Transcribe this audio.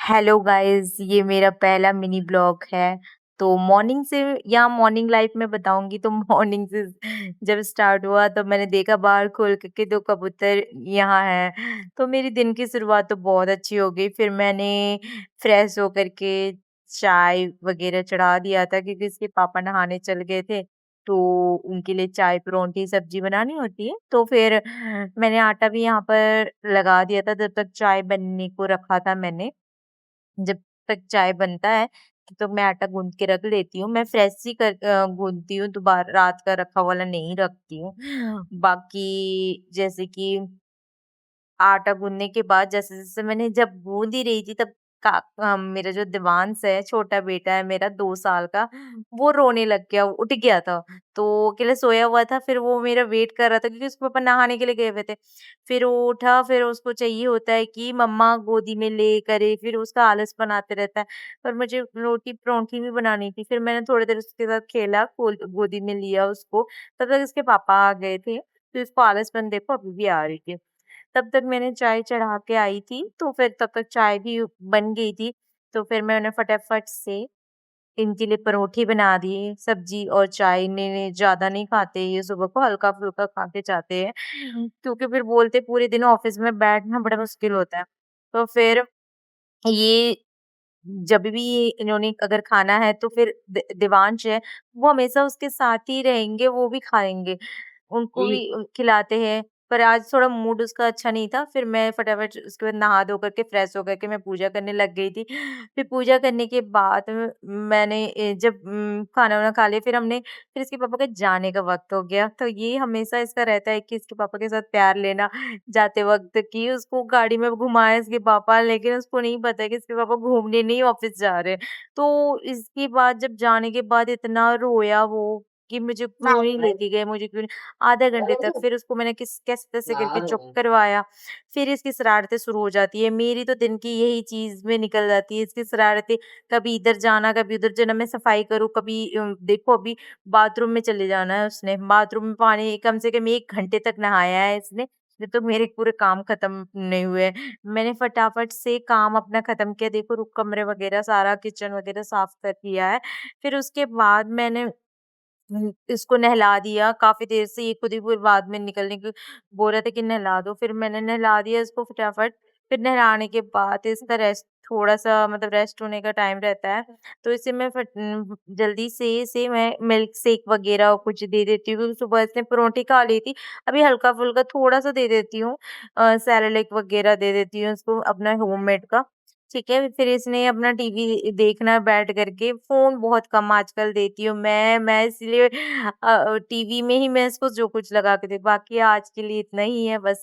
Hello guys, ये मेरा पहला मिनी ब्लॉग है। तो मॉर्निंग से या मॉर्निंग लाइफ में बताऊंगी तो मॉर्निंग से जब स्टार्ट हुआ तो मैंने देखा बाहर खोल के दो कबूतर यहाँ है। तो मेरी दिन की शुरुआत तो बहुत अच्छी हो गई। फिर मैंने फ्रेश होकर के चाय वगैरह चढ़ा दिया था क्योंकि इसके पापा नहाने चल गए थे। तो उनके लिए चाय परोंठी सब्जी बनानी होती है। तो फिर मैंने आटा भी यहाँ पर लगा दिया था। जब तक चाय बनने को रखा था मैंने, जब तक चाय बनता है तो मैं आटा गूँध के रख लेती हूँ। मैं फ्रेश ही गूँधती हूँ, दोबारा रात का रखा वाला नहीं रखती हूँ। बाकी जैसे कि आटा गूँधने के बाद जैसे-जैसे मैंने जब गूँध ही रही थी तब मेरा जो दिवांश है, छोटा बेटा है मेरा 2 साल का, वो रोने लग गया, उठ गया था। तो अकेले सोया हुआ था, फिर वो मेरा वेट कर रहा था क्योंकि उसके पापा नहाने के लिए गए हुए थे। फिर वो उठा, फिर उसको चाहिए होता है कि मम्मा गोदी में ले करे, फिर उसका आलस बनाते रहता है। पर मुझे रोटी परोंठी भी बनानी थी, फिर मैंने थोड़ी देर उसके साथ खेला, गोदी में लिया उसको, तब तक इसके पापा आ गए थे। फिर इसको आलसपन देखो अभी भी आ रही थी। तब तक मैंने चाय चढ़ा के आई थी, तो फिर तब तक चाय भी बन गई थी। तो फिर मैंने फटाफट से इनके लिए परोठे बना दिए, सब्जी और चाय इन्हें ज़्यादा नहीं खाते, ये सुबह को हल्का-फुल्का खा के जाते हैं। क्योंकि फिर बोलते पूरे दिन ऑफ़िस में बैठना बड़ा मुश्किल होता है। तो फिर ये जब भी इन्होंने अगर खाना है तो फिर देवांश है, वो हमेशा उसके साथ ही रहेंगे, वो भी खाएँगे। उनको भी खिलाते हैं, पर आज थोड़ा मूड उसका अच्छा नहीं था, फिर मैं फटाफट उसके बाद नहा धो करके फ्रेश हो करके मैं पूजा करने लग गई थी। फिर पूजा करने के बाद मैंने जब खाना-वाना खा लिया फिर इसके पापा के जाने का वक़्त हो गया, तो ये हमेशा इसका रहता है कि इसके पापा के साथ प्यार लेना जाते वक़्त कि उसको गाड़ी में घुमाए इसके पापा, लेकिन उसको नहीं पता है कि इसके पापा घूमने नहीं ऑफ़िस जा रहे हैं। तो इसके बाद जब जाने के बाद इतना रोया वो कि मुझे क्यों नहीं लेके गए, मुझे क्यों नहीं आधा घंटे तक फिर उसको मैंने कैसे-तैसे करके चुप करवाया। फिर इसकी शरारतें शुरू हो जाती है। मेरी तो दिन की यही चीज़ में निकल जाती है, इसकी शरारतें कभी इधर जाना, कभी उधर जाना, मैं सफाई करूँ, कभी देखो अभी बाथरूम में चले जाना है उसने, बाथरूम में पानी कम से कम 1 घंटे तक नहाया है इसने, जब तक मेरे पूरे काम खत्म नहीं हुए। मैंने फटाफट से काम अपना खत्म किया, देखो कमरे वगैरह सारा किचन वगैरह साफ कर दिया है। फिर उसके बाद मैंने इसको नहला दिया, काफ़ी देर से ये खुद ही फिर बाद में निकलने की बोल रहा था कि नहला दो, फिर मैंने नहला दिया इसको फटाफट। फिर नहलाने के बाद इसका रेस्ट थोड़ा-सा मतलब रेस्ट होने का टाइम रहता है, तो इसे मैं जल्दी से इसे मैं मिल्क शेक वगैरह कुछ दे देती हूँ। सुबह इसने परोंठी खा ली थी, अभी हल्का-फुल्का थोड़ा-सा दे देती हूँ सेरेलैक वगैरह दे देती हूँ इसको अपना होममेड का। ठीक है, फिर इसने अपना टीवी देखना बैठ करके, फ़ोन बहुत कम आजकल देती हूँ मैं इसलिए टीवी में ही मैं इसको जो कुछ लगा के बाकी आज के लिए इतना ही है बस।